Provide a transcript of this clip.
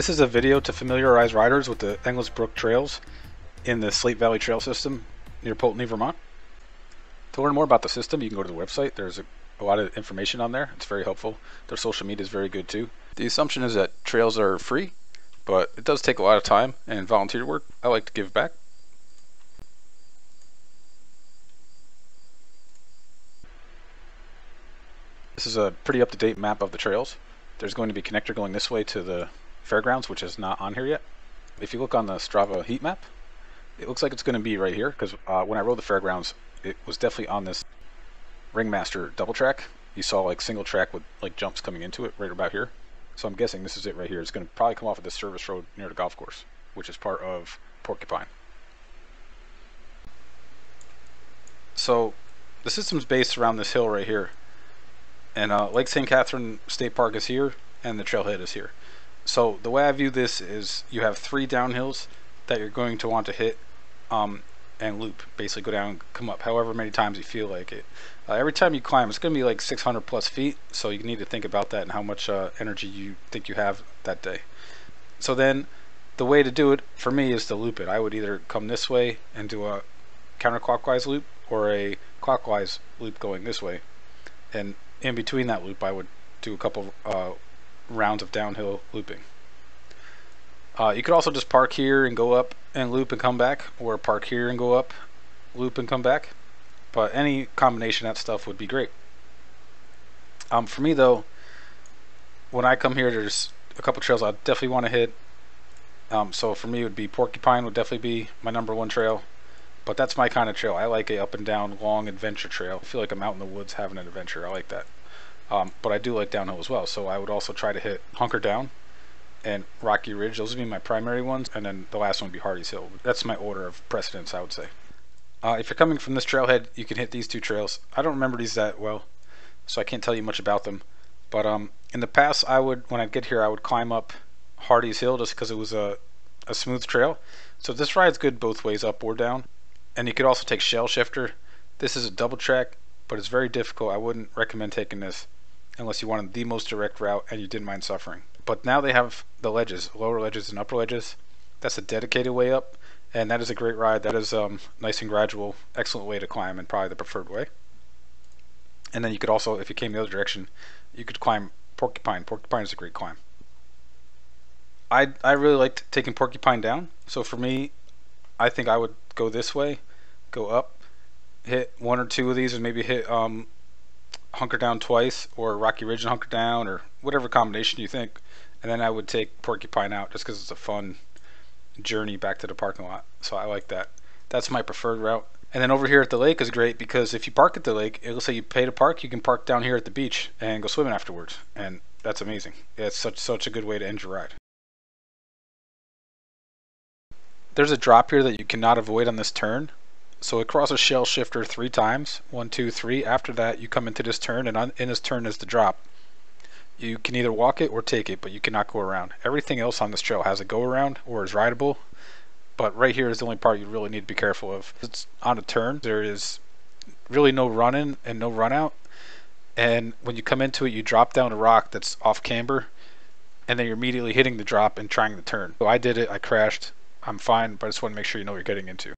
This is a video to familiarize riders with the Endless Brook Trails in the Slate Valley Trail system near Poultney, Vermont. To learn more about the system, you can go to the website. There's a lot of information on there. It's very helpful. Their social media is very good too. The assumption is that trails are free, but it does take a lot of time and volunteer work. I like to give back. This is a pretty up-to-date map of the trails. There's going to be a connector going this way to the fairgrounds, which is not on here yet. If you look on the Strava heat map, it looks like it's going to be right here, because when I rode the fairgrounds, it was definitely on this Ringmaster double track. You saw like single track with like jumps coming into it right about here. So I'm guessing this is it right here. It's going to probably come off of this service road near the golf course, which is part of Porcupine. So the system's based around this hill right here. And Lake St. Catherine State Park is here, and the trailhead is here. So the way I view this is you have 3 downhills that you're going to want to hit and loop. Basically go down, come up however many times you feel like it. Every time you climb, it's going to be like 600 plus feet, so you need to think about that and how much energy you think you have that day. So then the way to do it for me is to loop it. I would either come this way and do a counterclockwise loop or a clockwise loop going this way. And in between that loop, I would do a couple rounds of downhill looping. You could also just park here and go up and loop and come back, or park here and go up, loop and come back. But any combination of that stuff would be great. For me though, when I come here, there's a couple trails I definitely want to hit. So for me, it would be Porcupine would definitely be my #1 trail. But that's my kind of trail. I like a up and down long adventure trail. I feel like I'm out in the woods having an adventure. I like that. But I do like downhill as well. So I would also try to hit Hunker Down and Rocky Ridge. Those would be my primary ones. And then the last one would be Hardy's Hill. That's my order of precedence, I would say. If you're coming from this trailhead, you can hit these 2 trails. I don't remember these that well, so I can't tell you much about them. But in the past, when I'd get here, I would climb up Hardy's Hill just because it was a smooth trail. So this ride's good both ways, up or down. And you could also take Shell Shifter. This is a double track, but it's very difficult. I wouldn't recommend taking this unless you wanted the most direct route and you didn't mind suffering. But now they have the ledges, lower ledges and upper ledges. That's a dedicated way up, and that is a great ride. That is nice and gradual, excellent way to climb, and probably the preferred way. And then you could also, if you came the other direction, you could climb Porcupine. Porcupine is a great climb. I really liked taking Porcupine down, so for me, I think I would go this way, go up, hit 1 or 2 of these, and maybe hit Hunker Down twice, or Rocky Ridge and Hunker Down, or whatever combination you think. And then I would take Porcupine out just because it's a fun journey back to the parking lot. So I like that. That's my preferred route. And then over here at the lake is great because if you park at the lake, it'll say you pay to park, you can park down here at the beach and go swimming afterwards. And that's amazing. It's such a good way to end your ride. There's a drop here that you cannot avoid on this turn. So it crosses Shell Shifter 3 times. 1, 2, 3. After that, you come into this turn, and in this turn is the drop. You can either walk it or take it, but you cannot go around. Everything else on this trail has a go around or is rideable. But right here is the only part you really need to be careful of. It's on a turn. There is really no run in and no run out. And when you come into it, you drop down a rock that's off camber, and then you're immediately hitting the drop and trying the turn. So I did it. I crashed. I'm fine, but I just want to make sure you know what you're getting into.